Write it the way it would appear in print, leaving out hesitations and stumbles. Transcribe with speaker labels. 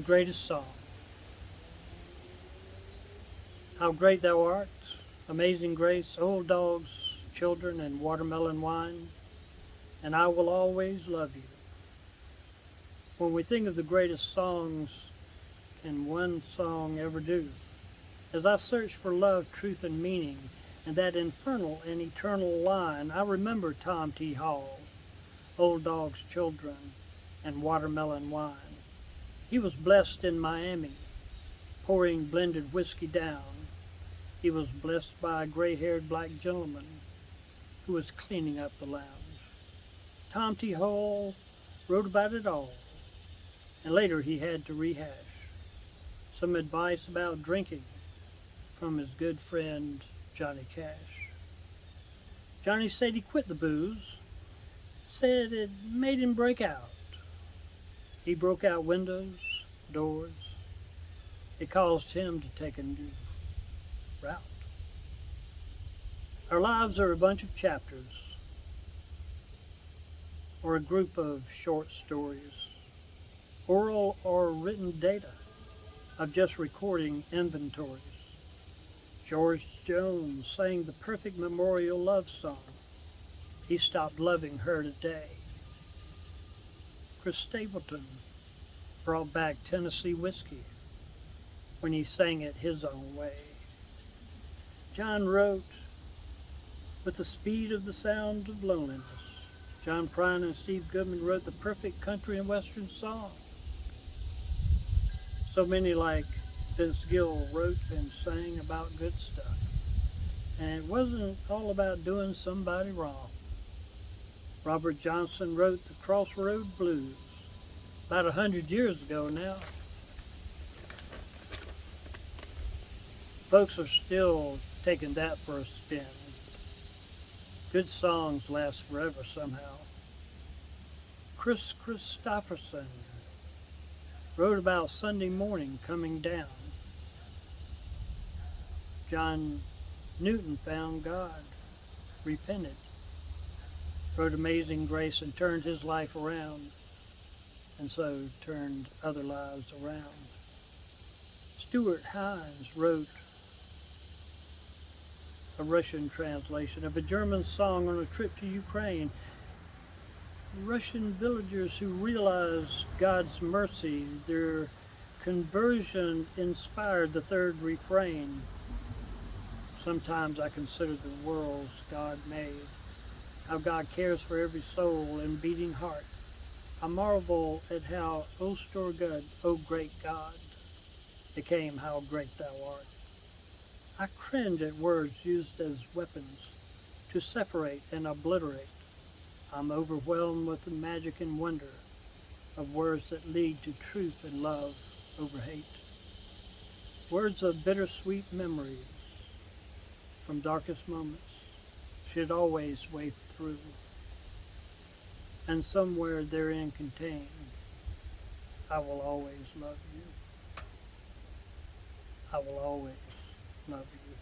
Speaker 1: Greatest song. How great thou art, amazing grace, old dogs, children, and watermelon wine, and I will always love you. When we think of the greatest songs, can one song ever do? As I search for love, truth, and meaning, and that infernal and eternal line, I remember Tom T. Hall, old dogs, children, and watermelon wine. He was blessed in Miami, pouring blended whiskey down. He was blessed by a gray-haired black gentleman who was cleaning up the lounge. Tom T. Hall wrote about it all, and later he had to rehash some advice about drinking from his good friend Johnny Cash. Johnny said he quit the booze, said it made him break out. He broke out windows, doors. It caused him to take a new route. Our lives are a bunch of chapters, or a group of short stories, oral or written data of just recording inventories. George Jones sang the perfect memorial love song. He stopped loving her today. Chris Stapleton brought back Tennessee whiskey when he sang it his own way. John wrote with the speed of the sound of loneliness. John Prine and Steve Goodman wrote the perfect country and western song. So many like Vince Gill wrote and sang about good stuff. And it wasn't all about doing somebody wrong. Robert Johnson wrote the Crossroad Blues about 100 years ago now. Folks are still taking that for a spin. Good songs last forever somehow. Chris Christopherson wrote about Sunday morning coming down. John Newton found God, repented, wrote Amazing Grace and turned his life around, and so turned other lives around. Stuart Hines wrote a Russian translation of a German song on a trip to Ukraine. Russian villagers who realized God's mercy, their conversion inspired the third refrain. Sometimes I consider the worlds God made, how God cares for every soul and beating heart. I marvel at how, O store good, O great God, became how great thou art. I cringe at words used as weapons to separate and obliterate. I'm overwhelmed with the magic and wonder of words that lead to truth and love over hate. Words of bittersweet memories from darkest moments should always wave through, and somewhere therein contained, I will always love you. I will always love you.